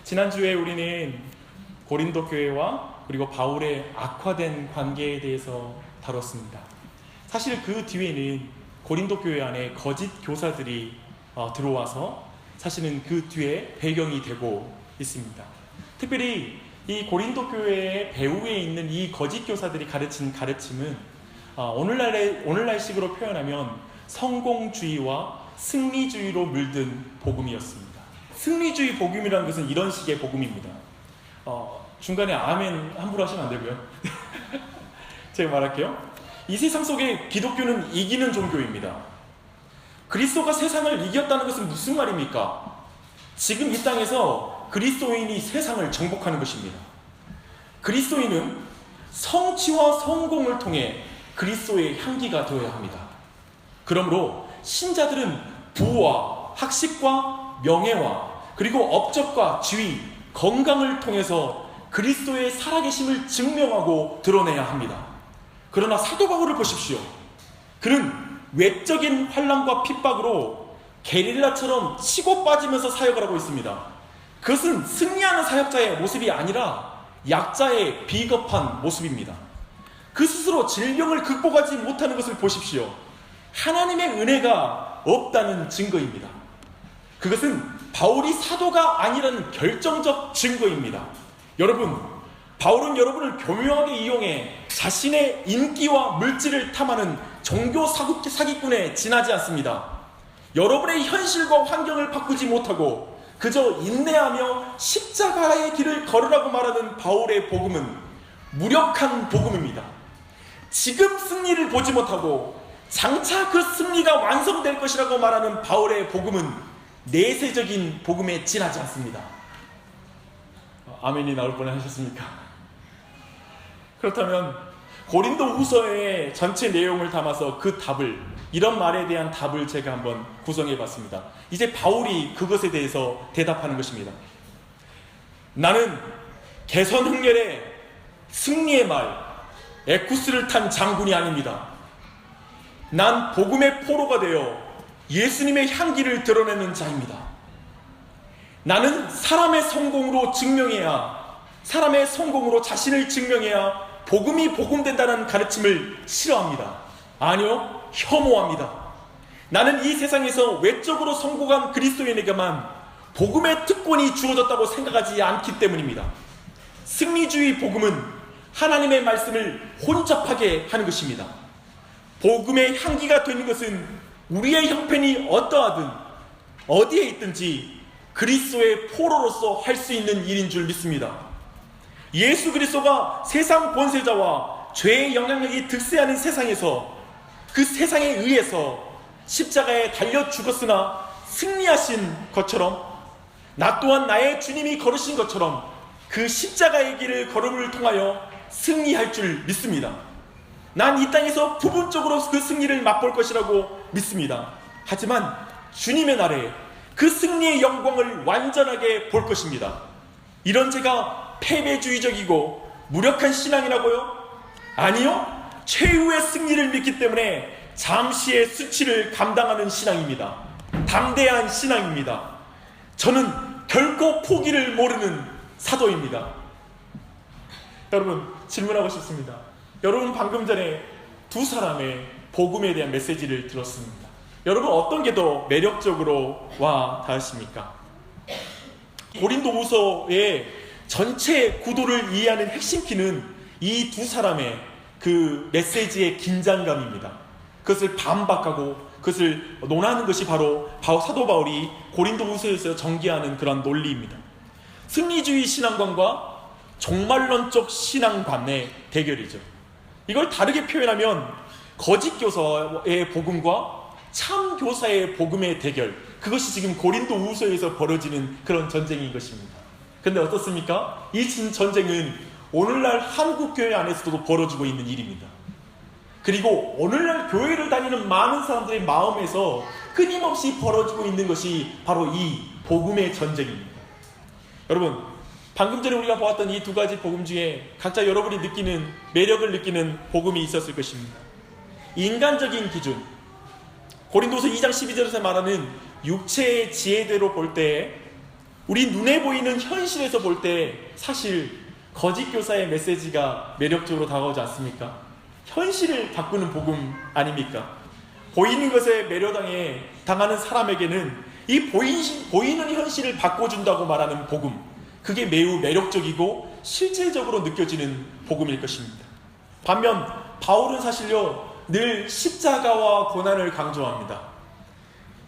지난주에 우리는 고린도 교회와 그리고 바울의 악화된 관계에 대해서 다뤘습니다. 사실 그 뒤에는 고린도 교회 안에 거짓 교사들이 들어와서 사실은 그 뒤에 배경이 되고 있습니다. 특별히 이 고린도 교회의 배후에 있는 이 거짓 교사들이 가르친 가르침은 오늘날식으로 표현하면 성공주의와 승리주의로 물든 복음이었습니다. 승리주의 복음이라는 것은 이런 식의 복음입니다. 중간에 아멘 함부로 하시면 안 되고요. 제가 말할게요. 이 세상 속에 기독교는 이기는 종교입니다. 그리스도가 세상을 이겼다는 것은 무슨 말입니까? 지금 이 땅에서 그리스도인이 세상을 정복하는 것입니다. 그리스도인은 성취와 성공을 통해 그리스도의 향기가 되어야 합니다. 그러므로 신자들은 부와 학식과 명예와 그리고 업적과 지위, 건강을 통해서 그리스도의 살아계심을 증명하고 드러내야 합니다. 그러나 사도 바울을 보십시오. 그는 외적인 환난과 핍박으로 게릴라처럼 치고 빠지면서 사역을 하고 있습니다. 그것은 승리하는 사역자의 모습이 아니라 약자의 비겁한 모습입니다. 그 스스로 질병을 극복하지 못하는 것을 보십시오. 하나님의 은혜가 없다는 증거입니다. 그것은 바울이 사도가 아니라는 결정적 증거입니다. 여러분, 바울은 여러분을 교묘하게 이용해 자신의 인기와 물질을 탐하는 종교 사기꾼에 지나지 않습니다. 여러분의 현실과 환경을 바꾸지 못하고 그저 인내하며 십자가의 길을 걸으라고 말하는 바울의 복음은 무력한 복음입니다. 지금 승리를 보지 못하고 장차 그 승리가 완성될 것이라고 말하는 바울의 복음은 내세적인 복음에 지나지 않습니다. 아멘이 나올 뻔하셨습니까? 그렇다면 고린도 후서의 전체 내용을 담아서 그 답을, 이런 말에 대한 답을 제가 한번 구성해 봤습니다. 이제 바울이 그것에 대해서 대답하는 것입니다. 나는 개선 흥렬의 승리의 말 에쿠스를 탄 장군이 아닙니다. 난 복음의 포로가 되어 예수님의 향기를 드러내는 자입니다. 나는 사람의 성공으로 자신을 증명해야 복음이 복음된다는 가르침을 싫어합니다. 아니요, 혐오합니다. 나는 이 세상에서 외적으로 성공한 그리스도인에게만 복음의 특권이 주어졌다고 생각하지 않기 때문입니다. 승리주의 복음은 하나님의 말씀을 혼잡하게 하는 것입니다. 복음의 향기가 되는 것은 우리의 형편이 어떠하든 어디에 있든지 그리스도의 포로로서 할 수 있는 일인 줄 믿습니다. 예수 그리스도가 세상 권세자와 죄의 영향력이 득세하는 세상에서 그 세상에 의해서 십자가에 달려 죽었으나 승리하신 것처럼, 나 또한 나의 주님이 걸으신 것처럼 그 십자가의 길을 걸음을 통하여 승리할 줄 믿습니다. 난 이 땅에서 부분적으로 그 승리를 맛볼 것이라고 믿습니다. 하지만 주님의 날에 그 승리의 영광을 완전하게 볼 것입니다. 이런 제가 패배주의적이고 무력한 신앙이라고요? 아니요, 최후의 승리를 믿기 때문에 잠시의 수치를 감당하는 신앙입니다. 담대한 신앙입니다. 저는 결코 포기를 모르는 사도입니다. 여러분, 질문하고 싶습니다. 여러분, 방금 전에 두 사람의 복음에 대한 메시지를 들었습니다. 여러분, 어떤 게 더 매력적으로 와 닿으십니까? 고린도후서의 전체 구도를 이해하는 핵심 키는 이 두 사람의 그 메시지의 긴장감입니다. 그것을 반박하고 그것을 논하는 것이 바로 사도 바울이 고린도후서에서 전개하는 그런 논리입니다. 승리주의 신앙관과 종말론적 신앙관의 대결이죠. 이걸 다르게 표현하면 거짓 교사의 복음과 참 교사의 복음의 대결, 그것이 지금 고린도후서에서 벌어지는 그런 전쟁인 것입니다. 근데 어떻습니까? 이 전쟁은 오늘날 한국교회 안에서도 벌어지고 있는 일입니다. 그리고 오늘날 교회를 다니는 많은 사람들의 마음에서 끊임없이 벌어지고 있는 것이 바로 이 복음의 전쟁입니다. 여러분, 방금 전에 우리가 보았던 이 두 가지 복음 중에 각자 여러분이 느끼는, 매력을 느끼는 복음이 있었을 것입니다. 인간적인 기준, 고린도서 2장 12절에서 말하는 육체의 지혜대로 볼 때 우리 눈에 보이는 현실에서 볼 때 사실 거짓 교사의 메시지가 매력적으로 다가오지 않습니까? 현실을 바꾸는 복음 아닙니까? 보이는 것에 매료당해 당하는 사람에게는 이 보이는 현실을 바꿔준다고 말하는 복음, 그게 매우 매력적이고 실질적으로 느껴지는 복음일 것입니다. 반면 바울은 사실요 늘 십자가와 고난을 강조합니다.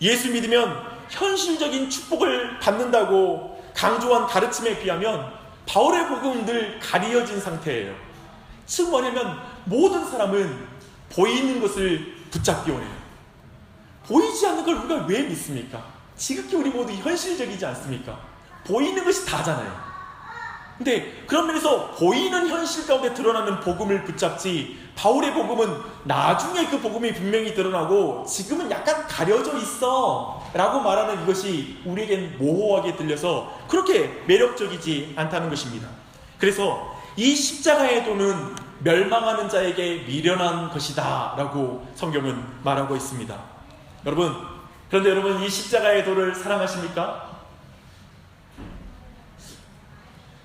예수 믿으면 현실적인 축복을 받는다고 강조한 가르침에 비하면 바울의 복음은 늘 가려진 상태예요. 즉 뭐냐면 모든 사람은 보이는 것을 붙잡기 원해요. 보이지 않는 걸 우리가 왜 믿습니까? 지극히 우리 모두 현실적이지 않습니까? 보이는 것이 다잖아요. 근데 그런 면에서 보이는 현실 가운데 드러나는 복음을 붙잡지, 바울의 복음은 나중에 그 복음이 분명히 드러나고 지금은 약간 가려져 있어 라고 말하는 이것이 우리에겐 모호하게 들려서 그렇게 매력적이지 않다는 것입니다. 그래서 이 십자가의 도는 멸망하는 자에게 미련한 것이다 라고 성경은 말하고 있습니다. 그런데 여러분 이 십자가의 도를 사랑하십니까?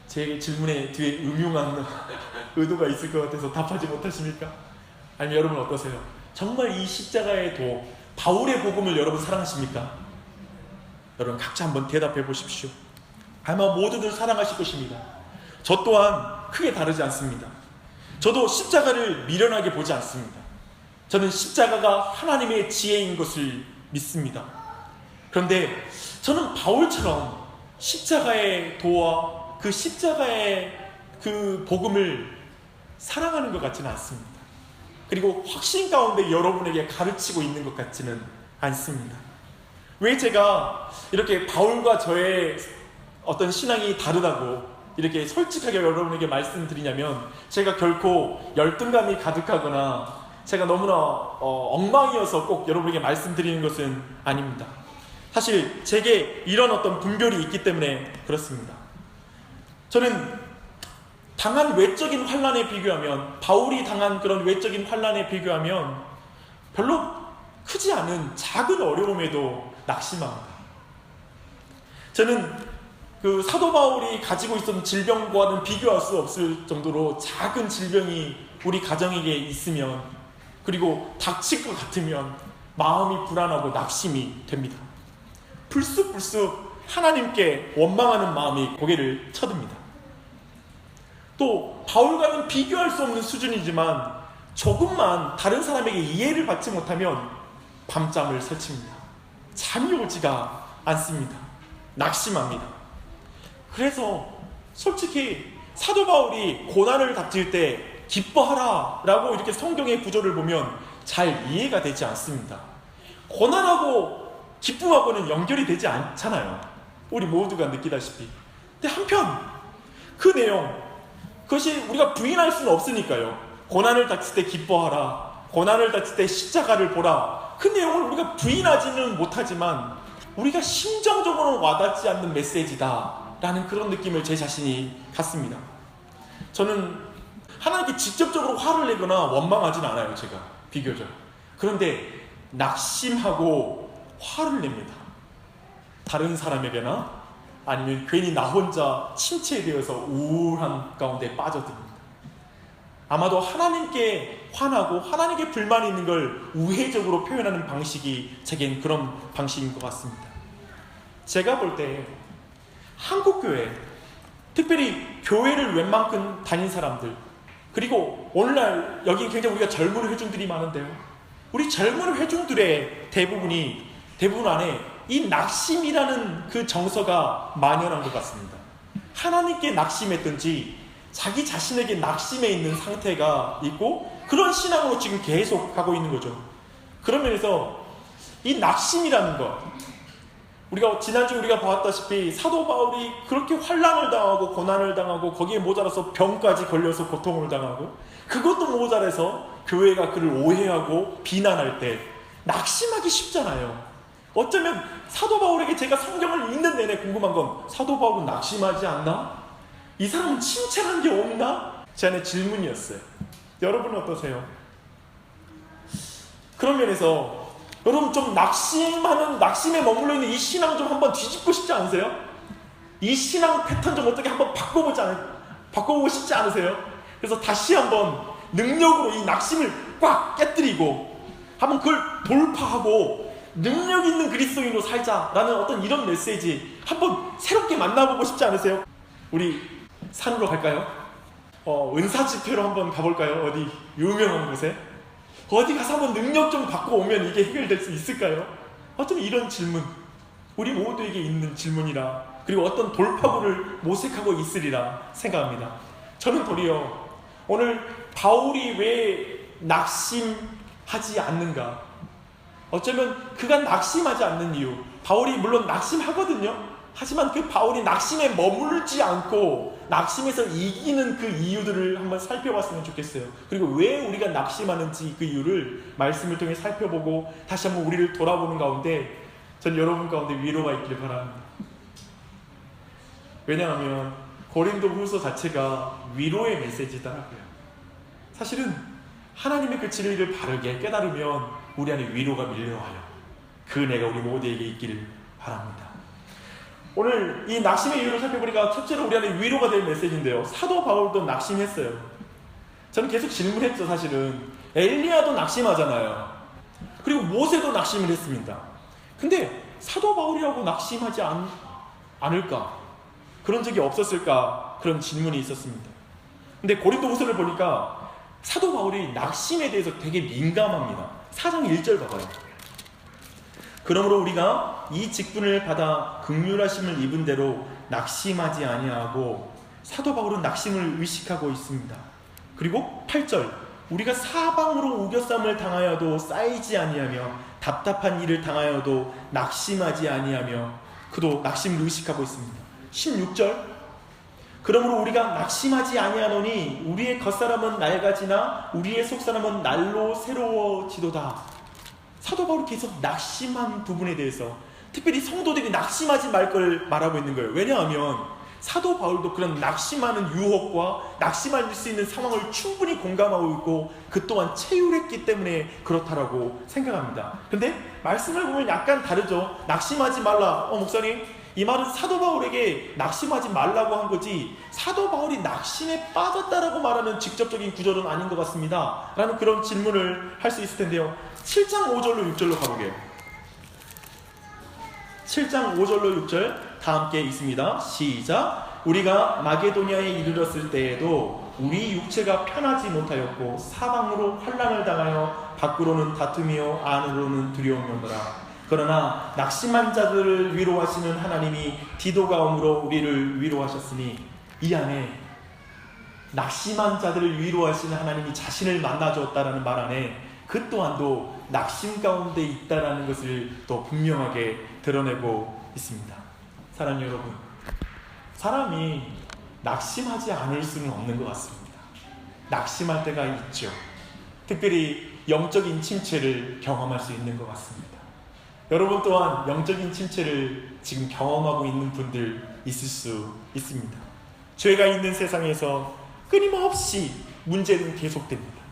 제 질문에 뒤에 음흉한 의도가 있을 것 같아서 답하지 못하십니까? 아니면 여러분 어떠세요? 정말 이 십자가의 도, 바울의 복음을 여러분 사랑하십니까? 여러분 각자 한번 대답해 보십시오. 아마 모두들 사랑하실 것입니다. 저 또한 크게 다르지 않습니다. 저도 십자가를 미련하게 보지 않습니다. 저는 십자가가 하나님의 지혜인 것을 믿습니다. 그런데 저는 바울처럼 십자가의 도와 그 십자가의 그 복음을 사랑하는 것 같지는 않습니다. 그리고 확신 가운데 여러분에게 가르치고 있는 것 같지는 않습니다. 왜 제가 이렇게 바울과 저의 어떤 신앙이 다르다고 이렇게 솔직하게 여러분에게 말씀드리냐면, 제가 결코 열등감이 가득하거나 제가 너무나 엉망이어서 꼭 여러분에게 말씀드리는 것은 아닙니다. 사실 제게 이런 어떤 분별이 있기 때문에 그렇습니다. 저는 당한 외적인 환난에 비교하면, 바울이 당한 그런 외적인 환난에 비교하면 별로 크지 않은 작은 어려움에도 낙심합니다. 저는 그 사도 바울이 가지고 있었던 질병과는 비교할 수 없을 정도로 작은 질병이 우리 가정에게 있으면, 그리고 닥칠 것 같으면 마음이 불안하고 낙심이 됩니다. 불쑥불쑥 하나님께 원망하는 마음이 고개를 쳐듭니다. 또 바울과는 비교할 수 없는 수준이지만 조금만 다른 사람에게 이해를 받지 못하면 밤잠을 설칩니다. 잠이 오지가 않습니다. 낙심합니다. 그래서 솔직히 사도 바울이 고난을 닥칠 때 기뻐하라 라고 이렇게 성경의 구조를 보면 잘 이해가 되지 않습니다. 고난하고 기쁨하고는 연결이 되지 않잖아요. 우리 모두가 느끼다시피. 근데 한편 그 내용, 그것이 우리가 부인할 수는 없으니까요. 고난을 닥칠 때 기뻐하라, 고난을 닥칠 때 십자가를 보라, 그 내용을 우리가 부인하지는 못하지만 우리가 심정적으로는 와닿지 않는 메시지다 라는 그런 느낌을 제 자신이 갖습니다. 저는 하나님께 직접적으로 화를 내거나 원망하진 않아요. 제가 비교적. 그런데 낙심하고 화를 냅니다. 다른 사람에게나 아니면 괜히 나 혼자 침체되어서 우울한 가운데 빠져듭니다. 아마도 하나님께 화나고 하나님께 불만이 있는 걸 우회적으로 표현하는 방식이 제겐 그런 방식인 것 같습니다. 제가 볼 때 한국교회, 특별히 교회를 웬만큼 다닌 사람들, 그리고 오늘날 여기 굉장히 우리가 젊은 회중들이 많은데요, 우리 젊은 회중들의 대부분 안에 이 낙심이라는 그 정서가 만연한 것 같습니다. 하나님께 낙심했든지 자기 자신에게 낙심해 있는 상태가 있고 그런 신앙으로 지금 계속 가고 있는 거죠. 그런 면에서 이 낙심이라는 것, 우리가 지난주 우리가 봤다시피 사도 바울이 그렇게 환난을 당하고 고난을 당하고 거기에 모자라서 병까지 걸려서 고통을 당하고, 그것도 모자라서 교회가 그를 오해하고 비난할 때 낙심하기 쉽잖아요. 어쩌면 사도 바울에게 제가 성경을 읽는 내내 궁금한 건, 사도 바울은 낙심하지 않나? 이 사람은 칭찬한 게 없나? 제 안에 질문이었어요. 여러분은 어떠세요? 그런 면에서 여러분 좀 낙심에 머물러 있는 이 신앙 좀 한번 뒤집고 싶지 않으세요? 이 신앙 패턴 좀 어떻게 한번 바꿔보고 싶지 않으세요? 그래서 다시 한번 능력으로 이 낙심을 꽉 깨뜨리고 한번 그걸 돌파하고 능력 있는 그리스도인으로 살자라는 어떤 이런 메시지 한번 새롭게 만나보고 싶지 않으세요? 우리 산으로 갈까요? 은사 집회로 한번 가볼까요? 어디 유명한 곳에? 어디 가서 한번 능력 좀 받고 오면 이게 해결될 수 있을까요? 어쩌면 이런 질문, 우리 모두에게 있는 질문이라, 그리고 어떤 돌파구를 모색하고 있으리라 생각합니다. 저는 도리어 오늘 바울이 왜 낙심하지 않는가, 어쩌면 그가 낙심하지 않는 이유, 바울이 물론 낙심하거든요. 하지만 그 바울이 낙심에 머물지 않고 낙심에서 이기는 그 이유들을 한번 살펴봤으면 좋겠어요. 그리고 왜 우리가 낙심하는지 그 이유를 말씀을 통해 살펴보고 다시 한번 우리를 돌아보는 가운데 전 여러분 가운데 위로가 있길 바랍니다. 왜냐하면 고린도후서 자체가 위로의 메시지더라고요. 사실은 하나님의 그 진리를 바르게 깨달으면 우리 안에 위로가 밀려와요. 그 은혜가 우리 모두에게 있기를 바랍니다. 오늘 이 낙심의 이유를 살펴보니까 첫째로 우리 안에 위로가 될 메시지인데요, 사도 바울도 낙심했어요. 저는 계속 질문했죠. 사실은 엘리야도 낙심하잖아요. 그리고 모세도 낙심을 했습니다. 근데 사도 바울이라고 낙심하지 않을까? 그런 적이 없었을까? 그런 질문이 있었습니다. 근데 고린도후서를 보니까 사도 바울이 낙심에 대해서 되게 민감합니다. 4장 1절 봐봐요. 그러므로 우리가 이 직분을 받아 긍휼하심을 입은 대로 낙심하지 아니하고, 사도 바울은 낙심을 의식하고 있습니다. 그리고 8절, 우리가 사방으로 우겨쌈을 당하여도 쌓이지 아니하며 답답한 일을 당하여도 낙심하지 아니하며, 그도 낙심을 의식하고 있습니다. 16절, 그러므로 우리가 낙심하지 아니하노니 우리의 겉사람은 낡아지나 우리의 속사람은 날로 새로워지도다. 사도 바울이 계속 낙심한 부분에 대해서, 특별히 성도들이 낙심하지 말 걸 말하고 있는 거예요. 왜냐하면 사도 바울도 그런 낙심하는 유혹과 낙심할 수 있는 상황을 충분히 공감하고 있고 그 또한 체휼했기 때문에 그렇다라고 생각합니다. 근데 말씀을 보면 약간 다르죠. 낙심하지 말라. 목사님, 이 말은 사도 바울에게 낙심하지 말라고 한 거지 사도 바울이 낙심에 빠졌다라고 말하는 직접적인 구절은 아닌 것 같습니다 라는 그런 질문을 할 수 있을 텐데요, 7장 5절로 6절로 가보게요. 7장 5절로 6절 다 함께 있습니다. 시작. 우리가 마게도냐에 이르렀을 때에도 우리 육체가 편하지 못하였고 사방으로 환난을 당하여 밖으로는 다툼이요 안으로는 두려움이었노라. 그러나 낙심한 자들을 위로하시는 하나님이 디도가움으로 우리를 위로하셨으니, 이 안에 낙심한 자들을 위로하시는 하나님이 자신을 만나주었다라는 말 안에 그 또한도 낙심 가운데 있다라는 것을 또 분명하게 드러내고 있습니다. 사랑하는 여러분, 사람이 낙심하지 않을 수는 없는 것 같습니다. 낙심할 때가 있죠. 특별히 영적인 침체를 경험할 수 있는 것 같습니다. 여러분 또한 영적인 침체를 지금 경험하고 있는 분들 있을 수 있습니다. 죄가 있는 세상에서 끊임없이 문제는 계속됩니다.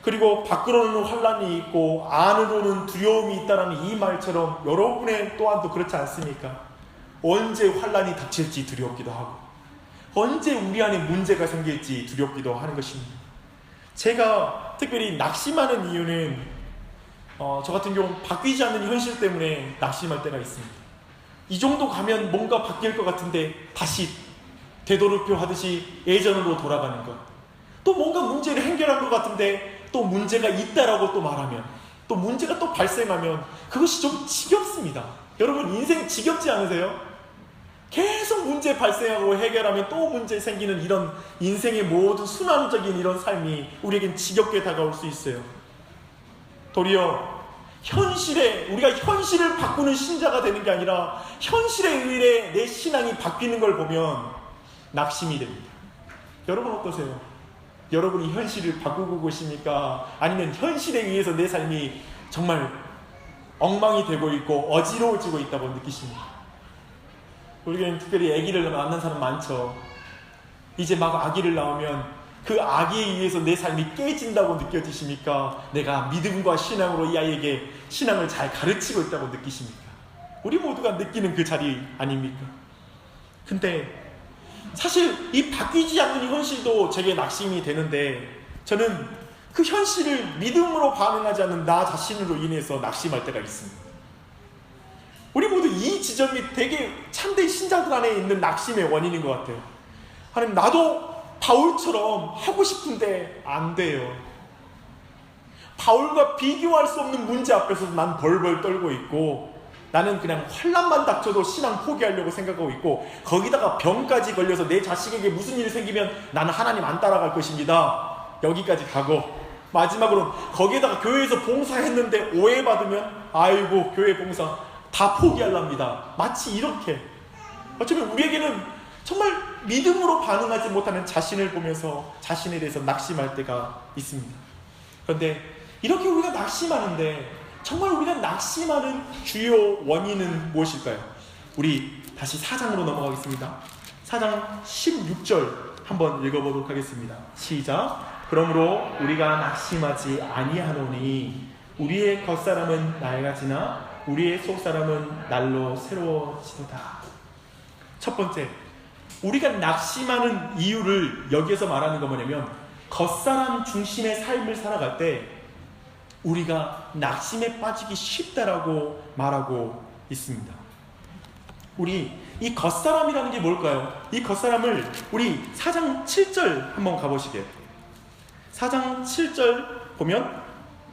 그리고 밖으로는 환난이 있고 안으로는 두려움이 있다는 이 말처럼 여러분의 또한도 그렇지 않습니까? 언제 환난이 닥칠지 두렵기도 하고 언제 우리 안에 문제가 생길지 두렵기도 하는 것입니다. 제가 특별히 낙심하는 이유는 저 같은 경우는 바뀌지 않는 현실 때문에 낙심할 때가 있습니다. 이 정도 가면 뭔가 바뀔 것 같은데 다시 되돌이표 하듯이 예전으로 돌아가는 것, 또 뭔가 문제를 해결한 것 같은데 또 문제가 있다라고 또 말하면, 또 문제가 또 발생하면 그것이 좀 지겹습니다. 여러분 인생 지겹지 않으세요? 계속 문제 발생하고 해결하면 또 문제 생기는 이런 인생의 모든 순환적인 이런 삶이 우리에겐 지겹게 다가올 수 있어요. 도리어 우리가 현실을 바꾸는 신자가 되는 게 아니라 현실에 의해 내 신앙이 바뀌는 걸 보면 낙심이 됩니다. 여러분 어떠세요? 여러분이 현실을 바꾸고 계십니까? 아니면 현실에 의해서 내 삶이 정말 엉망이 되고 있고 어지러워지고 있다고 느끼십니까? 우리는 특별히 아기를 낳는 사람 많죠. 이제 막 아기를 낳으면 그 아기에 의해서 내 삶이 깨진다고 느껴지십니까? 내가 믿음과 신앙으로 이 아이에게 신앙을 잘 가르치고 있다고 느끼십니까? 우리 모두가 느끼는 그 자리 아닙니까? 근데 사실 이 바뀌지 않는 이 현실도 제게 낙심이 되는데, 저는 그 현실을 믿음으로 반응하지 않는 나 자신으로 인해서 낙심할 때가 있습니다. 우리 모두 이 지점이 되게 참된 신자들 안에 있는 낙심의 원인인 것 같아요. 하나님, 나도 바울처럼 하고 싶은데 안 돼요. 바울과 비교할 수 없는 문제 앞에서 난 벌벌 떨고 있고, 나는 그냥 환난만 닥쳐도 신앙 포기하려고 생각하고 있고, 거기다가 병까지 걸려서 내 자식에게 무슨 일이 생기면 나는 하나님 안 따라갈 것입니다. 여기까지 가고, 마지막으로 거기에다가 교회에서 봉사했는데 오해받으면 아이고 교회 봉사 다 포기하랍니다. 마치 이렇게 어쩌면 우리에게는 정말 믿음으로 반응하지 못하는 자신을 보면서 자신에 대해서 낙심할 때가 있습니다. 그런데 이렇게 우리가 낙심하는데 정말 우리가 낙심하는 주요 원인은 무엇일까요? 우리 다시 4장으로 넘어가겠습니다. 4장 16절 한번 읽어보도록 하겠습니다. 시작. 그러므로 우리가 낙심하지 아니하노니 우리의 겉사람은 낡아지나 우리의 속사람은 날로 새로워지도다. 첫 번째, 우리가 낙심하는 이유를 여기에서 말하는 거 뭐냐면, 겉사람 중심의 삶을 살아갈 때 우리가 낙심에 빠지기 쉽다라고 말하고 있습니다. 우리 이 겉사람이라는 게 뭘까요? 이 겉사람을 우리 4장 7절 한번 가보시게요. 4장 7절 보면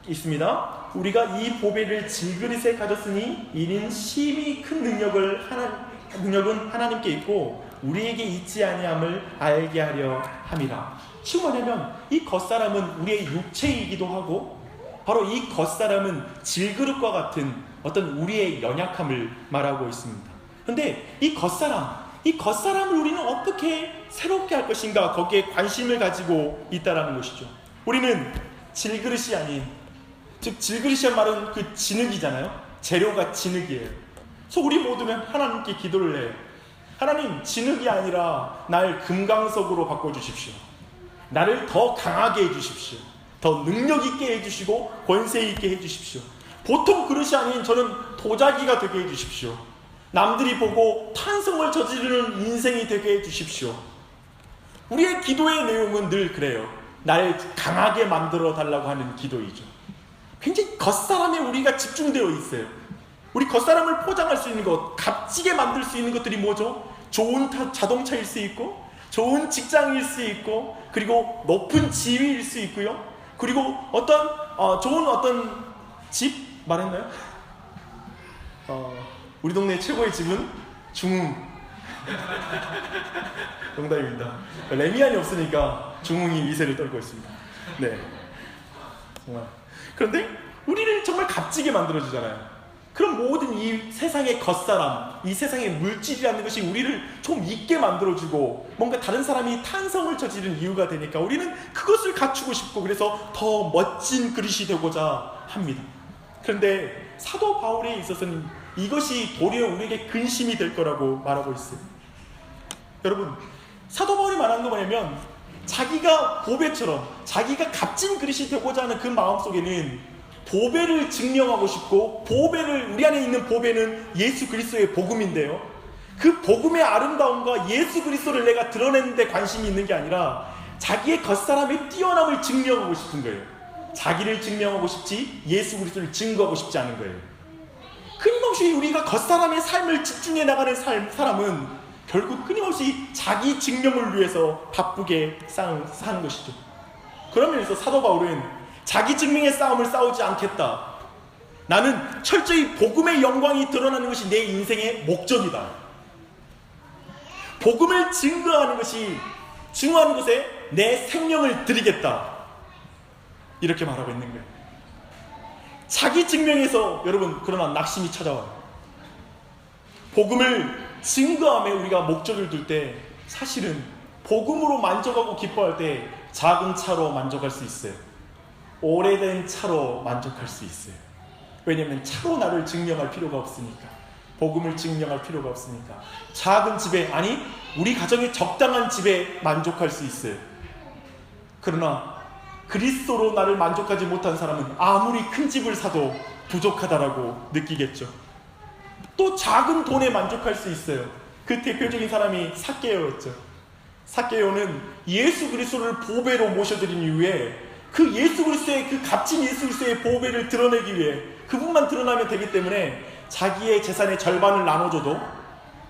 있습니다. 우리가 이 보배를 질그릇에 가졌으니 이는 심히 큰 능력은 하나님께 있고 우리에게 있지 아니함을 알게 하려 함이라. 지금 뭐냐면 이 겉사람은 우리의 육체이기도 하고, 바로 이 겉사람은 질그릇과 같은 어떤 우리의 연약함을 말하고 있습니다. 그런데 이 겉사람을 우리는 어떻게 새롭게 할 것인가, 거기에 관심을 가지고 있다라는 것이죠. 우리는 질그릇이 아닌, 즉 질그릇이란 말은 그 진흙이잖아요. 재료가 진흙이에요. 그래서 우리 모두는 하나님께 기도를 해요. 하나님, 진흙이 아니라 날 금강석으로 바꿔주십시오. 나를 더 강하게 해주십시오. 더 능력 있게 해주시고 권세 있게 해주십시오. 보통 그릇이 아닌 저는 도자기가 되게 해주십시오. 남들이 보고 탄성을 저지르는 인생이 되게 해주십시오. 우리의 기도의 내용은 늘 그래요. 나를 강하게 만들어 달라고 하는 기도이죠. 굉장히 겉사람에 우리가 집중되어 있어요. 우리 겉사람을 포장할 수 있는 것, 값지게 만들 수 있는 것들이 뭐죠? 좋은 자동차일 수 있고, 좋은 직장일 수 있고, 그리고 높은 지위일 수 있고요. 그리고 좋은 어떤 집 말했나요? 우리 동네 최고의 집은 중흥. 농담입니다. 레미안이 없으니까 중흥이 위세를 떨고 있습니다. 네, 정말. 그런데 우리를 정말 값지게 만들어주잖아요. 그럼 모든 이 세상의 겉사람, 이 세상의 물질이라는 것이 우리를 좀 있게 만들어주고 뭔가 다른 사람이 탄성을 저지른 이유가 되니까 우리는 그것을 갖추고 싶고, 그래서 더 멋진 그릇이 되고자 합니다. 그런데 사도 바울에 있어서는 이것이 도리어 우리에게 근심이 될 거라고 말하고 있어요. 여러분, 사도 바울이 말하는 거 뭐냐면, 자기가 보배처럼 자기가 값진 그릇이 되고자 하는 그 마음속에는 보배를 증명하고 싶고, 우리 안에 있는 보배는 예수 그리스도의 복음인데요, 그 복음의 아름다움과 예수 그리스도를 내가 드러내는 데 관심이 있는 게 아니라 자기의 겉사람의 뛰어남을 증명하고 싶은 거예요. 자기를 증명하고 싶지 예수 그리스도를 증거하고 싶지 않은 거예요. 끊임없이 우리가 겉사람의 삶을 집중해 나가는 사람은 결국 끊임없이 자기 증명을 위해서 바쁘게 사는 것이죠. 그러면서 사도 바울은 자기 증명의 싸움을 싸우지 않겠다. 나는 철저히 복음의 영광이 드러나는 것이 내 인생의 목적이다. 복음을 증거하는 것이 증거하는 것에 내 생명을 드리겠다. 이렇게 말하고 있는 거예요. 자기 증명에서 여러분, 그러나 낙심이 찾아와요. 복음을 증거함에 우리가 목적을 둘 때 사실은 복음으로 만족하고 기뻐할 때 작은 차로 만족할 수 있어요. 오래된 차로 만족할 수 있어요. 왜냐하면 차로 나를 증명할 필요가 없으니까. 복음을 증명할 필요가 없으니까. 작은 집에, 아니 우리 가정의 적당한 집에 만족할 수 있어요. 그러나 그리스도로 나를 만족하지 못한 사람은 아무리 큰 집을 사도 부족하다라고 느끼겠죠. 또 작은 돈에 만족할 수 있어요. 그 대표적인 사람이 삭개오였죠. 삭개오는 예수 그리스도를 보배로 모셔드린 이후에 그 예수 그리스도의 그 값진 예수 그리스도의 보배를 드러내기 위해 그분만 드러나면 되기 때문에 자기의 재산의 절반을 나눠줘도,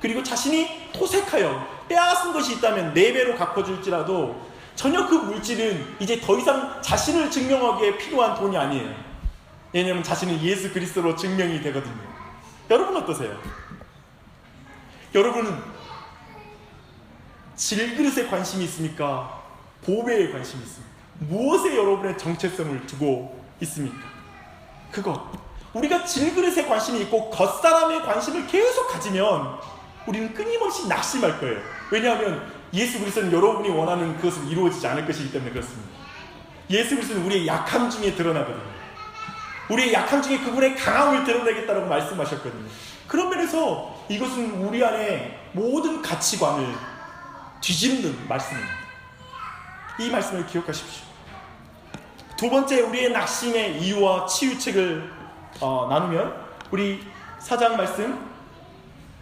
그리고 자신이 토색하여 빼앗은 것이 있다면 4배로 갚아줄지라도 전혀 그 물질은 이제 더 이상 자신을 증명하기에 필요한 돈이 아니에요. 왜냐하면 자신은 예수 그리스도로 증명이 되거든요. 여러분 어떠세요? 여러분은 질그릇에 관심이 있습니까? 보배에 관심이 있습니까? 무엇에 여러분의 정체성을 두고 있습니까? 그것. 우리가 질그릇에 관심이 있고 겉사람에 관심을 계속 가지면 우리는 끊임없이 낙심할 거예요. 왜냐하면 예수 그리스도는 여러분이 원하는 그것을 이루어지지 않을 것이기 때문에 그렇습니다. 예수 그리스도는 우리의 약함 중에 드러나거든요. 우리의 약함 중에 그분의 강함을 드러내겠다라고 말씀하셨거든요. 그런 면에서 이것은 우리 안에 모든 가치관을 뒤집는 말씀입니다. 이 말씀을 기억하십시오. 두 번째, 우리의 낙심의 이유와 치유책을 나누면 우리 4장 말씀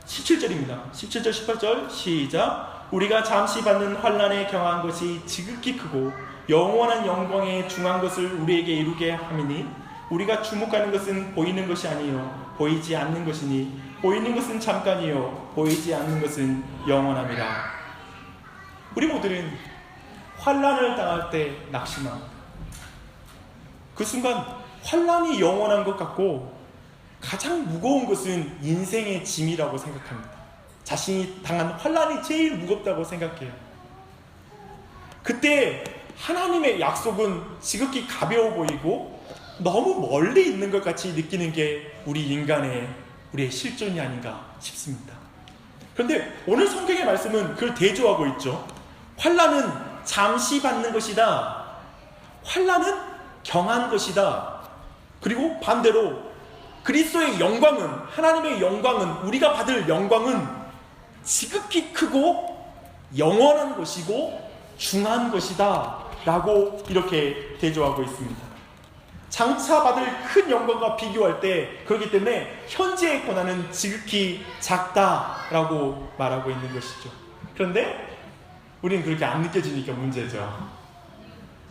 17절입니다. 17절 18절 시작. 우리가 잠시 받는 환난에 경한 것이 지극히 크고 영원한 영광에 중한 것을 우리에게 이루게 함이니 우리가 주목하는 것은 보이는 것이 아니요 보이지 않는 것이니 보이는 것은 잠깐이요 보이지 않는 것은 영원함이라. 우리 모두는 환난을 당할 때 낙심합니다. 그 순간 환난이 영원한 것 같고 가장 무거운 것은 인생의 짐이라고 생각합니다. 자신이 당한 환난이 제일 무겁다고 생각해요. 그때 하나님의 약속은 지극히 가벼워 보이고 너무 멀리 있는 것 같이 느끼는 게 우리의 실존이 아닌가 싶습니다. 그런데 오늘 성경의 말씀은 그걸 대조하고 있죠. 환난은 잠시 받는 것이다. 환난은 경한 것이다. 그리고 반대로 그리스도의 영광은, 하나님의 영광은, 우리가 받을 영광은 지극히 크고 영원한 것이고 중한 것이다 라고 이렇게 대조하고 있습니다. 장차 받을 큰 영광과 비교할 때, 그렇기 때문에 현재의 고난은 지극히 작다라고 말하고 있는 것이죠. 그런데 우리는 그렇게 안 느껴지니까 문제죠.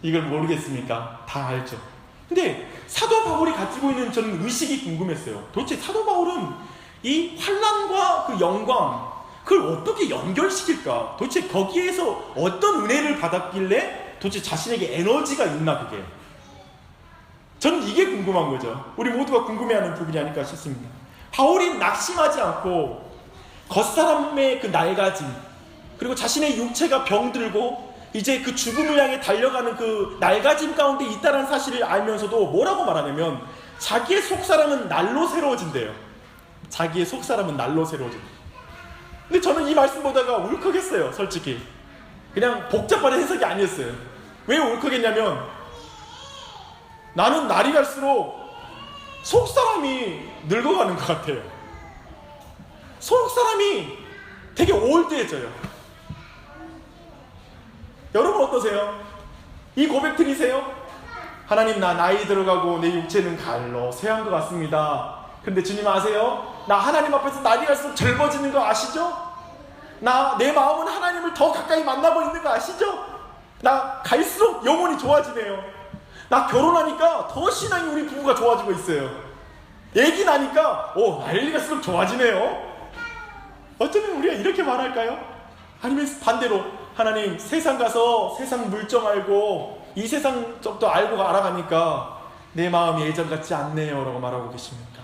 이걸 모르겠습니까? 다 알죠. 근데 사도 바울이 가지고 있는 저는 의식이 궁금했어요. 도대체 사도 바울은 이 환난과 그 영광, 그걸 어떻게 연결시킬까? 도대체 거기에서 어떤 은혜를 받았길래 도대체 자신에게 에너지가 있나, 그게. 저는 이게 궁금한 거죠. 우리 모두가 궁금해하는 부분이 아닐까 싶습니다. 바울이 낙심하지 않고 겉사람의 그 낡아짐, 그리고 자신의 육체가 병들고 이제 그 죽음을 향해 달려가는 그 낡아짐 가운데 있다는 사실을 알면서도 뭐라고 말하냐면 자기의 속사람은 날로 새로워진대요. 자기의 속사람은 날로 새로워진대요. 근데 저는 이 말씀 보다가 울컥했어요. 솔직히 그냥 복잡한 해석이 아니었어요. 왜 울컥했냐면 나는 날이 갈수록 속사람이 늙어가는 것 같아요. 속사람이 되게 올드해져요. 여러분 어떠세요? 이 고백 들으세요? 하나님, 나 나이 들어가고 내 육체는 갈로 쇠한 것 같습니다. 근데 주님 아세요? 나 하나님 앞에서 날이 갈수록 젊어지는 거 아시죠? 내 마음은 하나님을 더 가까이 만나고 있는 거 아시죠? 나 갈수록 영혼이 좋아지네요. 나 결혼하니까 더 신앙이 우리 부부가 좋아지고 있어요. 애기 나니까 날이 갈수록 좋아지네요. 어쩌면 우리가 이렇게 말할까요? 아니면 반대로 하나님, 세상 가서 세상 물정 알고 이 세상 쪽도 알고 알아가니까 내 마음이 예전 같지 않네요 라고 말하고 계십니까?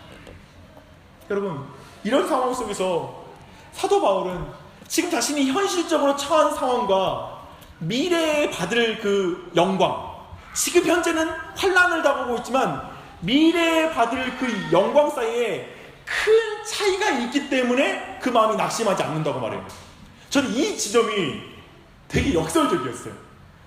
여러분, 이런 상황 속에서 사도 바울은 지금 자신이 현실적으로 처한 상황과 미래에 받을 그 영광, 지금 현재는 환난을 당하고 있지만 미래에 받을 그 영광 사이에 큰 차이가 있기 때문에 그 마음이 낙심하지 않는다고 말해요. 저는 이 지점이 되게 역설적이었어요.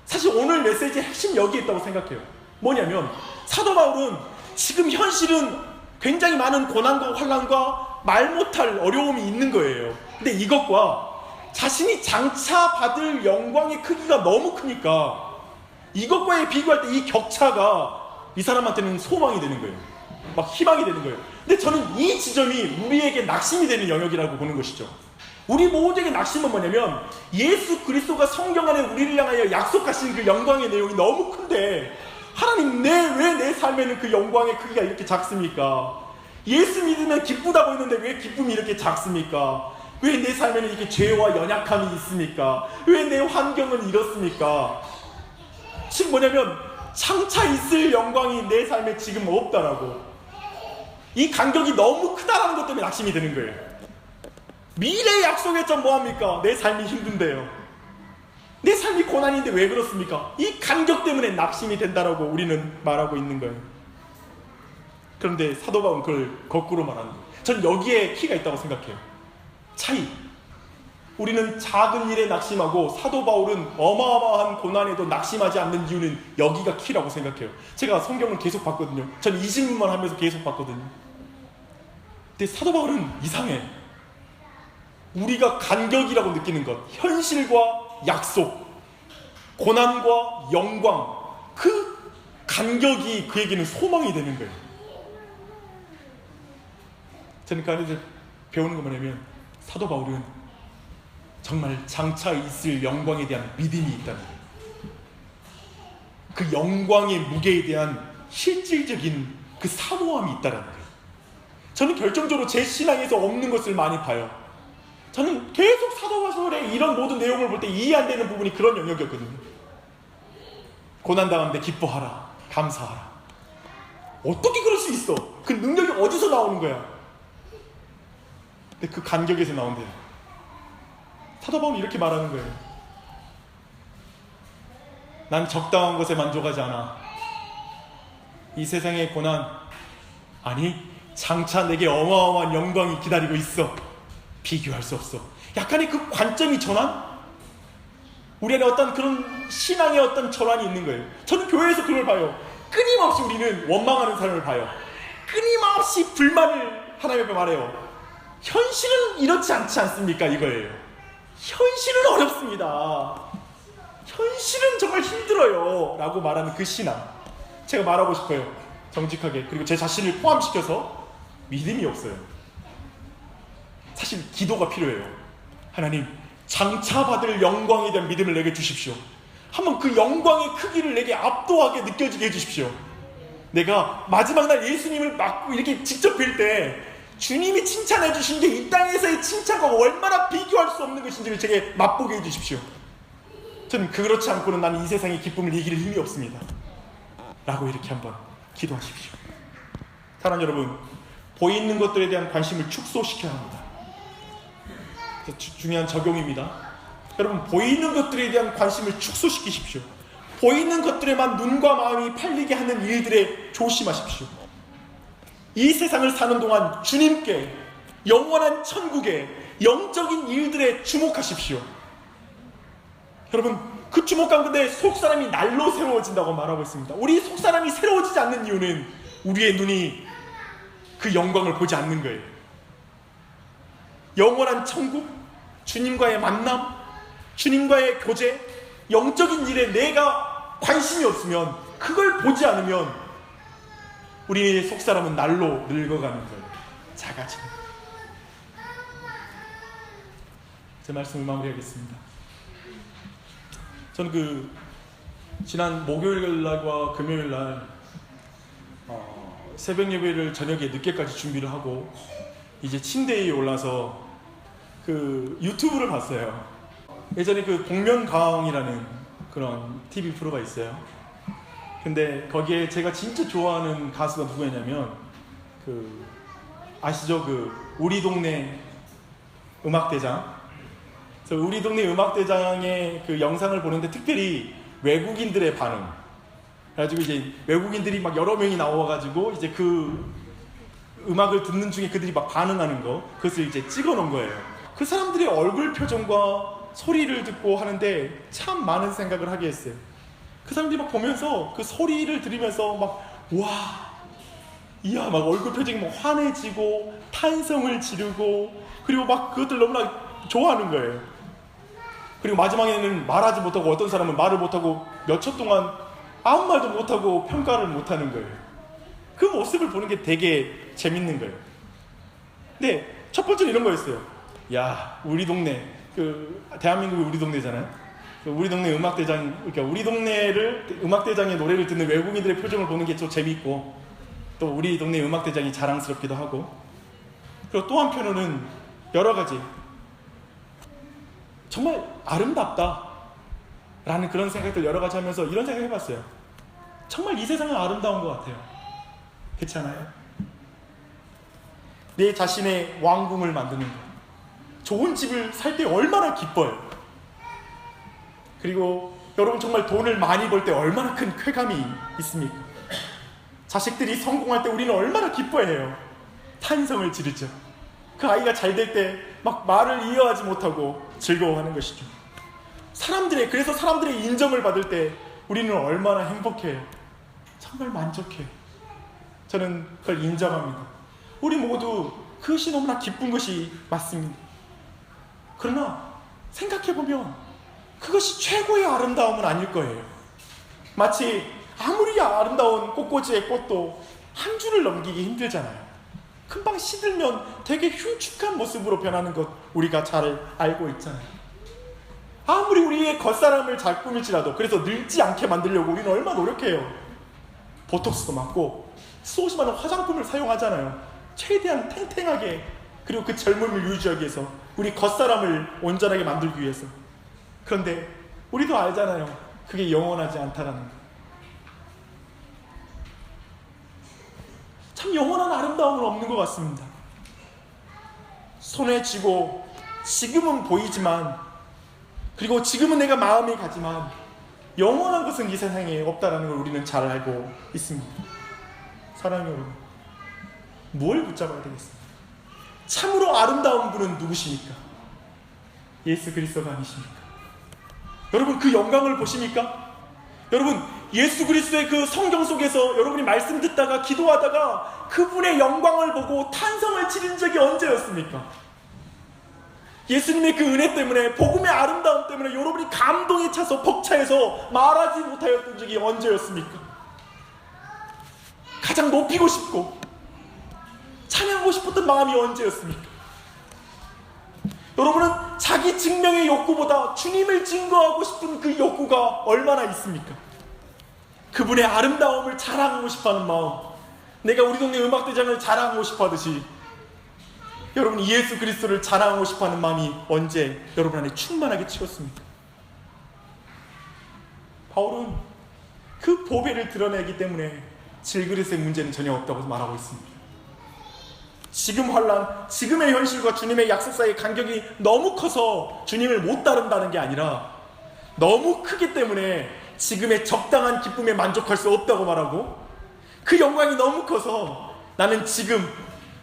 사실 오늘 메시지의 핵심 여기에 있다고 생각해요. 뭐냐면 사도 바울은 지금 현실은 굉장히 많은 고난과 환난과 말 못할 어려움이 있는 거예요. 근데 이것과 자신이 장차 받을 영광의 크기가 너무 크니까 이것과의 비교할 때 이 격차가 이 사람한테는 소망이 되는 거예요. 막 희망이 되는 거예요. 근데 저는 이 지점이 우리에게 낙심이 되는 영역이라고 보는 것이죠. 우리 모두에게 낙심은 뭐냐면 예수 그리스도가 성경 안에 우리를 향하여 약속하신 그 영광의 내용이 너무 큰데 하나님 왜 내 삶에는 그 영광의 크기가 이렇게 작습니까? 예수 믿으면 기쁘다고 했는데 왜 기쁨이 이렇게 작습니까? 왜 내 삶에는 이렇게 죄와 연약함이 있습니까? 왜 내 환경은 이렇습니까? 즉 뭐냐면 장차 있을 영광이 내 삶에 지금 없다라고. 이 간격이 너무 크다라는 것 때문에 낙심이 드는 거예요. 미래의 약속했죠. 뭐합니까? 내 삶이 힘든데요. 내 삶이 고난인데 왜 그렇습니까? 이 간격 때문에 낙심이 된다라고 우리는 말하고 있는 거예요. 그런데 사도 바울은 그걸 거꾸로 말하는 거예요. 전 여기에 키가 있다고 생각해요. 차이. 우리는 작은 일에 낙심하고 사도 바울은 어마어마한 고난에도 낙심하지 않는 이유는 여기가 키라고 생각해요. 제가 성경을 계속 봤거든요. 전 이 질문만 하면서 계속 봤거든요. 근데 사도 바울은 이상해. 우리가 간격이라고 느끼는 것, 현실과 약속, 고난과 영광, 그 간격이 그에게는 소망이 되는 거예요. 저는 그 안에서 배우는 거 뭐냐면 사도 바울은 정말 장차 있을 영광에 대한 믿음이 있다는 거예요. 그 영광의 무게에 대한 실질적인 그 사모함이 있다는 거예요. 저는 결정적으로 제 신앙에서 없는 것을 많이 봐요. 저는 계속 사도바울의 이런 모든 내용을 볼 때 이해 안 되는 부분이 그런 영역이었거든요. 고난당하는데 기뻐하라, 감사하라. 어떻게 그럴 수 있어? 그 능력이 어디서 나오는 거야? 근데 그 간격에서 나온대요. 사도 바울이 이렇게 말하는 거예요. 난 적당한 것에 만족하지 않아. 이 세상의 고난, 아니 장차 내게 어마어마한 영광이 기다리고 있어. 비교할 수 없어. 약간의 그 관점이 전환? 우리 안에 어떤 그런 신앙의 어떤 전환이 있는 거예요. 저는 교회에서 그걸 봐요. 끊임없이 우리는 원망하는 사람을 봐요. 끊임없이 불만을 하나님 앞에 말해요. 현실은 이렇지 않지 않습니까? 이거예요. 현실은 어렵습니다. 현실은 정말 힘들어요. 라고 말하는 그 신앙. 제가 말하고 싶어요. 정직하게. 그리고 제 자신을 포함시켜서 믿음이 없어요. 사실 기도가 필요해요. 하나님, 장차 받을 영광에 대한 믿음을 내게 주십시오. 한번 그 영광의 크기를 내게 압도하게 느껴지게 해주십시오. 내가 마지막 날 예수님을 맞고 이렇게 직접 뵐 때 주님이 칭찬해 주신 게 이 땅에서의 칭찬과 얼마나 비교할 수 없는 것인지를 제게 맛보게 해주십시오. 저는 그렇지 않고는 나는 이 세상의 기쁨을 이길 힘이 없습니다. 라고 이렇게 한번 기도하십시오. 사랑하는 여러분, 보이는 것들에 대한 관심을 축소시켜야 합니다. 중요한 적용입니다. 여러분, 보이는 것들에 대한 관심을 축소시키십시오. 보이는 것들에만 눈과 마음이 팔리게 하는 일들에 조심하십시오. 이 세상을 사는 동안 주님께, 영원한 천국에, 영적인 일들에 주목하십시오. 여러분, 그 주목 가운데 속사람이 날로 새로워진다고 말하고 있습니다. 우리 속사람이 새로워지지 않는 이유는 우리의 눈이 그 영광을 보지 않는 거예요. 영원한 천국, 주님과의 만남, 주님과의 교제, 영적인 일에 내가 관심이 없으면, 그걸 보지 않으면 우리의 속사람은 날로 늙어가는 거예요. 작아지는 거예요. 제 말씀을 마무리하겠습니다. 저는 지난 목요일 날과 금요일 날 새벽 예배를 저녁에 늦게까지 준비를 하고 이제 침대에 올라서 유튜브를 봤어요. 예전에 복면가왕이라는 그런 TV 프로가 있어요. 근데 거기에 제가 진짜 좋아하는 가수가 누구였냐면 아시죠? 우리 동네 음악대장. 그래서 우리 동네 음악대장의 그 영상을 보는데 특별히 외국인들의 반응. 그래가지고 이제 외국인들이 막 여러 명이 나와가지고 이제 그 음악을 듣는 중에 그들이 막 반응하는 거, 그것을 이제 찍어 놓은 거예요. 그 사람들의 얼굴 표정과 소리를 듣고 하는데 참 많은 생각을 하게 했어요. 그 사람들이 막 보면서 그 소리를 들으면서 막 와, 이야, 막 얼굴 표정이 막 환해지고 탄성을 지르고 그리고 막 그것들 너무나 좋아하는 거예요. 그리고 마지막에는 말하지 못하고 어떤 사람은 말을 못하고 몇 초 동안 아무 말도 못하고 평가를 못하는 거예요. 그 모습을 보는 게 되게 재밌는 거예요. 근데 첫 번째는 이런 거였어요. 야, 우리 동네, 대한민국이 우리 동네잖아요. 우리 동네 음악대장, 그러니까 우리 동네를 음악대장의 노래를 듣는 외국인들의 표정을 보는 게 좀 재미있고, 또 우리 동네 음악대장이 자랑스럽기도 하고, 그리고 또 한편으로는 여러 가지 정말 아름답다 라는 그런 생각들 여러 가지 하면서 이런 생각 해봤어요. 정말 이 세상은 아름다운 것 같아요. 그렇지 않아요? 내 자신의 왕궁을 만드는 것, 좋은 집을 살 때 얼마나 기뻐요. 그리고 여러분 정말 돈을 많이 벌 때 얼마나 큰 쾌감이 있습니까? 자식들이 성공할 때 우리는 얼마나 기뻐해요. 탄성을 지르죠. 그 아이가 잘 될 때 막 말을 이어하지 못하고 즐거워하는 것이죠. 그래서 사람들의 인정을 받을 때 우리는 얼마나 행복해요. 정말 만족해요. 저는 그걸 인정합니다. 우리 모두 그것이 너무나 기쁜 것이 맞습니다. 그러나 생각해보면 그것이 최고의 아름다움은 아닐 거예요. 마치 아무리 아름다운 꽃꽂이의 꽃도 한 줄을 넘기기 힘들잖아요. 금방 시들면 되게 흉측한 모습으로 변하는 것 우리가 잘 알고 있잖아요. 아무리 우리의 겉사람을 잘 꾸밀지라도 그래서 늙지 않게 만들려고 우리는 얼마나 노력해요. 보톡스도 맞고 수없이 많은 화장품을 사용하잖아요. 최대한 탱탱하게, 그리고 그 젊음을 유지하기 위해서, 우리 겉사람을 온전하게 만들기 위해서. 그런데 우리도 알잖아요. 그게 영원하지 않다라는 거. 참 영원한 아름다움은 없는 것 같습니다. 손에 쥐고 지금은 보이지만, 그리고 지금은 내가 마음이 가지만 영원한 것은 이 세상에 없다라는 걸 우리는 잘 알고 있습니다. 사랑하는 여러분, 뭘 붙잡아야 되겠습니까? 참으로 아름다운 분은 누구십니까? 예수 그리스도가 아니십니까? 여러분 그 영광을 보십니까? 여러분 예수 그리스도의 그 성경 속에서 여러분이 말씀 듣다가 기도하다가 그분의 영광을 보고 탄성을 지른 적이 언제였습니까? 예수님의 그 은혜 때문에, 복음의 아름다움 때문에 여러분이 감동에 차서 벅차해서 말하지 못하였던 적이 언제였습니까? 가장 높이고 싶고 찬양하고 싶었던 마음이 언제였습니까? 여러분은 자기 증명의 욕구보다 주님을 증거하고 싶은 그 욕구가 얼마나 있습니까? 그분의 아름다움을 자랑하고 싶어하는 마음, 내가 우리 동네 음악대장을 자랑하고 싶어하듯이 여러분이 예수 그리스도를 자랑하고 싶어하는 마음이 언제 여러분 안에 충만하게 채웠습니까? 바울은 그 보배를 드러내기 때문에 질그릇의 문제는 전혀 없다고 말하고 있습니다. 지금 환란, 지금의 현실과 주님의 약속 사이의 간격이 너무 커서 주님을 못 따른다는 게 아니라 너무 크기 때문에 지금의 적당한 기쁨에 만족할 수 없다고 말하고, 그 영광이 너무 커서 나는 지금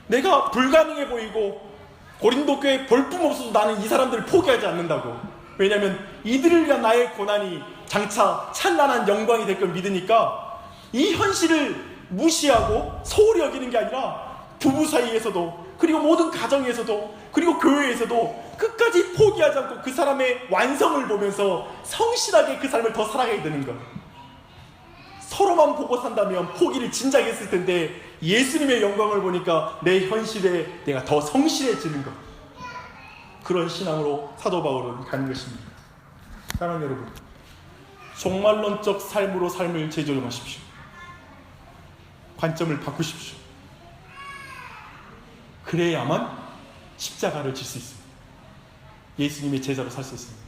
내가 불가능해 보이고 고린도 교회 볼품 없어도 나는 이 사람들을 포기하지 않는다고. 왜냐하면 이들을 위한 나의 고난이 장차 찬란한 영광이 될 걸 믿으니까 이 현실을 무시하고 소홀히 여기는 게 아니라 부부 사이에서도, 그리고 모든 가정에서도, 그리고 교회에서도 끝까지 포기하지 않고 그 사람의 완성을 보면서 성실하게 그 사람을 더 사랑하게 되는 것. 서로만 보고 산다면 포기를 진작에 했을 텐데 예수님의 영광을 보니까 내 현실에 내가 더 성실해지는 것. 그런 신앙으로 사도 바울은 가는 것입니다. 사랑하는 여러분, 종말론적 삶으로 삶을 재조정하십시오. 관점을 바꾸십시오. 그래야만 십자가를 질 수 있습니다. 예수님의 제자로 살 수 있습니다.